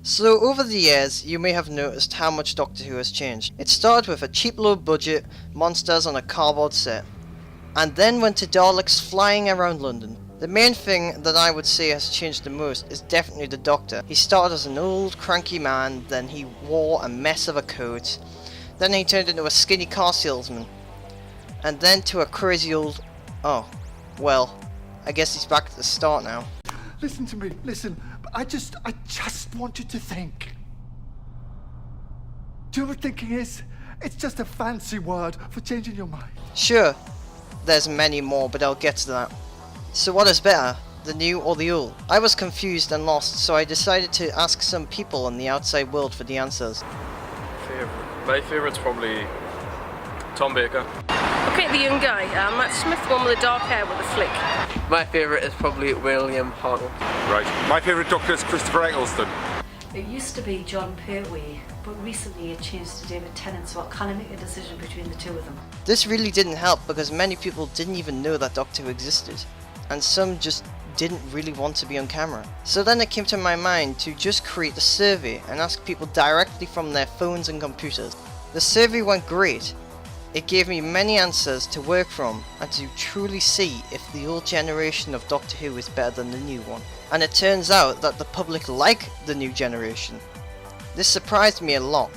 So over the years, you may have noticed how much Doctor Who has changed. It started with a cheap low budget, monsters on a cardboard set, and then went to Daleks flying around London. The main thing that I would say has changed the most is definitely the Doctor. He started as an old cranky man, then he wore a mess of a coat, then he turned into a skinny car salesman, and then to a crazy old... oh, well, I guess he's back at the start now. Listen to me, listen. I just want you to think. Do you know what thinking is? It's just a fancy word for changing your mind. Sure, there's many more, but I'll get to that. So what is better, the new or the old? I was confused and lost, so I decided to ask some people in the outside world for the answers. My favourite's probably Tom Baker. Okay, the young guy, Matt Smith, the one with the dark hair with the flick. My favourite is probably William Hartnell. Right. My favourite Doctor is Christopher Eccleston. It used to be John Pertwee, but recently it changed to David Tennant, so I can't make a decision between the two of them. This really didn't help because many people didn't even know that Doctor Who existed, and some just didn't really want to be on camera. So then it came to my mind to just create a survey and ask people directly from their phones and computers. The survey went great. It gave me many answers to work from and to truly see if the old generation of Doctor Who is better than the new one. And it turns out that the public like the new generation. This surprised me a lot.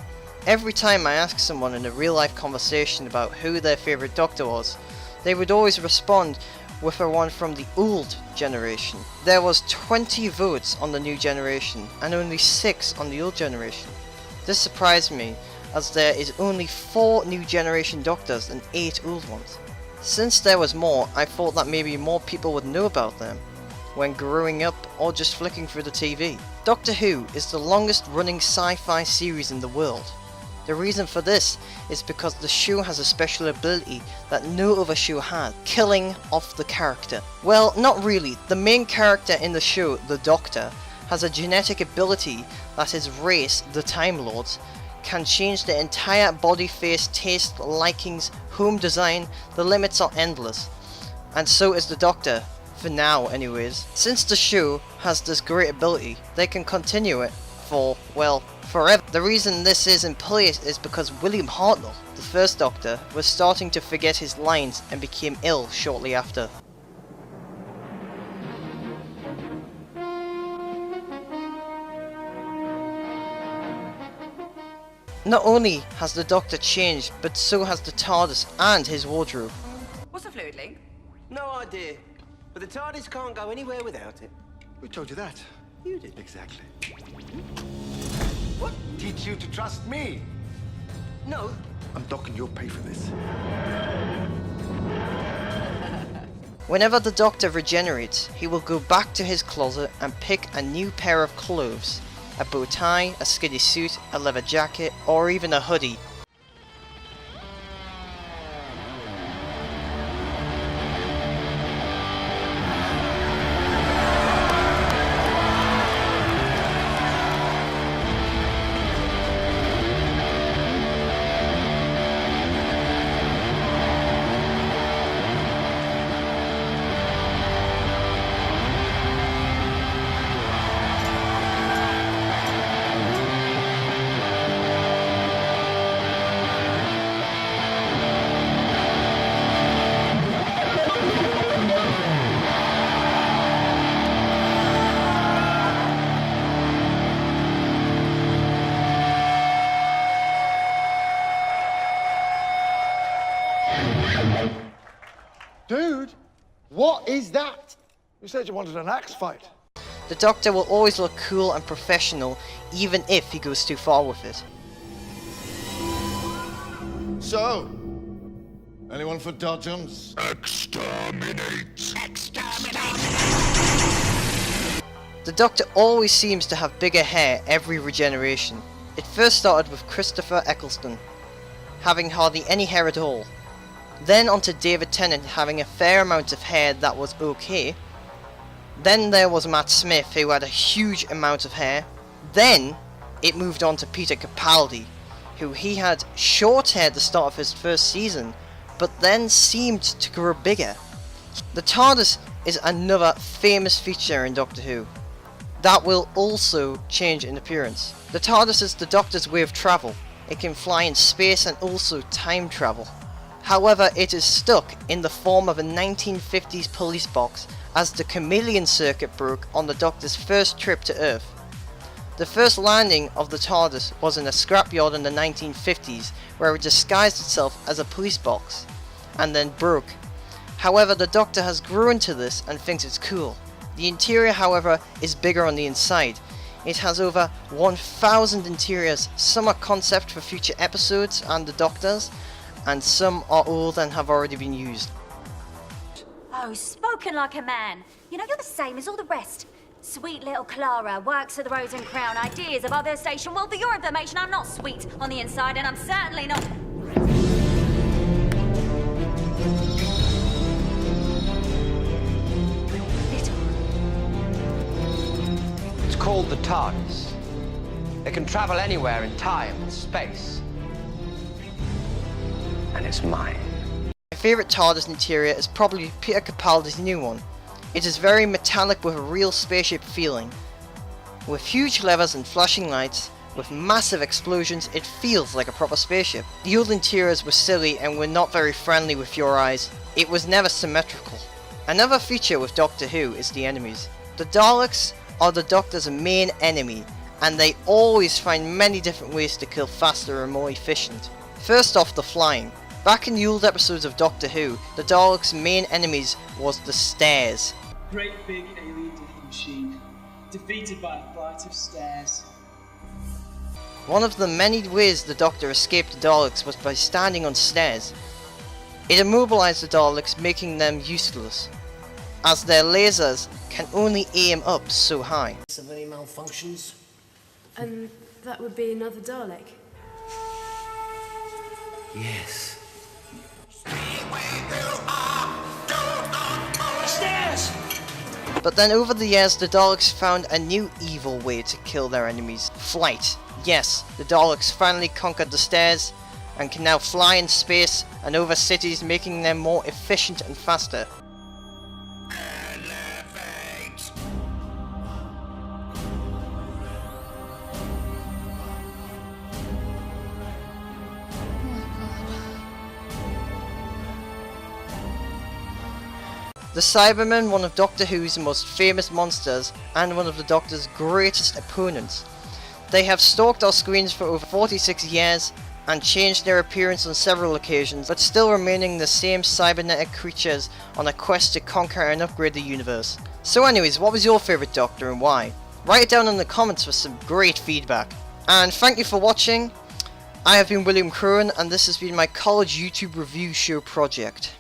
Every time I asked someone in a real life conversation about who their favourite Doctor was, they would always respond with a one from the old generation. There was 20 votes on the new generation and only 6 on the old generation. This surprised me, as there is only 4 new generation Doctors and 8 old ones. Since there was more, I thought that maybe more people would know about them when growing up or just flicking through the TV. Doctor Who is the longest running sci-fi series in the world. The reason for this is because the show has a special ability that no other show has, killing off the character. Well, not really. The main character in the show, the Doctor, has a genetic ability that his race, the Time Lords, can change the entire body, face, taste, likings, home design. The limits are endless. And so is the Doctor, for now anyways. Since the show has this great ability, they can continue it for, well, forever. The reason this is in place is because William Hartnell, the first Doctor, was starting to forget his lines and became ill shortly after. Not only has the Doctor changed, but so has the TARDIS and his wardrobe. What's a fluid link? No idea. But the TARDIS can't go anywhere without it. Who told you that? You did. Exactly. What? Teach you to trust me? No. I'm docking your pay for this. Whenever the Doctor regenerates, he will go back to his closet and pick a new pair of clothes. A bow tie, a skinny suit, a leather jacket, or even a hoodie. Dude, what is that? You said you wanted an axe fight. The Doctor will always look cool and professional, even if he goes too far with it. So, anyone for Dodgems? Exterminate! The Doctor always seems to have bigger hair every regeneration. It first started with Christopher Eccleston, having hardly any hair at all. Then onto David Tennant having a fair amount of hair that was okay. Then there was Matt Smith, who had a huge amount of hair. Then it moved on to Peter Capaldi, who he had short hair at the start of his first season, but then seemed to grow bigger. The TARDIS is another famous feature in Doctor Who. that will also change in appearance. The TARDIS is the Doctor's way of travel. It can fly in space and also time travel. However, it is stuck in the form of a 1950s police box as the chameleon circuit broke on the Doctor's first trip to Earth. The first landing of the TARDIS was in a scrapyard in the 1950s where it disguised itself as a police box and then broke. However, the Doctor has grown to this and thinks it's cool. The interior, however, is bigger on the inside. It has over 1,000 interiors. Some are concept for future episodes and the Doctors, and some are old and have already been used. Oh, spoken like a man. You know, you're the same as all the rest. Sweet little Clara works at the Rose and Crown. Ideas about their station. Well, for your information, I'm not sweet on the inside, and I'm certainly not... It's called the TARDIS. It can travel anywhere in time and space. And it's mine. My favourite TARDIS interior is probably Peter Capaldi's new one. It is very metallic with a real spaceship feeling. With huge levers and flashing lights, with massive explosions, it feels like a proper spaceship. The old interiors were silly and were not very friendly with your eyes. It was never symmetrical. Another feature with Doctor Who is the enemies. The Daleks are the Doctor's main enemy, and they always find many different ways to kill faster and more efficient. First off, the flying. Back in the old episodes of Doctor Who, the Daleks' main enemies was the stairs. Great big alien digging machine, defeated by a flight of stairs. One of the many ways the Doctor escaped the Daleks was by standing on stairs. It immobilized the Daleks, making them useless, as their lasers can only aim up so high. Of any malfunctions? And that would be another Dalek. Yes. Stairs! But then over the years, the Daleks found a new evil way to kill their enemies: flight. Yes, the Daleks finally conquered the stairs and can now fly in space and over cities, making them more efficient and faster. The Cybermen, one of Doctor Who's most famous monsters and one of the Doctor's greatest opponents. They have stalked our screens for over 46 years and changed their appearance on several occasions, but still remaining the same cybernetic creatures on a quest to conquer and upgrade the universe. So anyways, what was your favourite Doctor and why? Write it down in the comments for some great feedback. And thank you for watching. I have been William Crone and this has been my college YouTube review show project.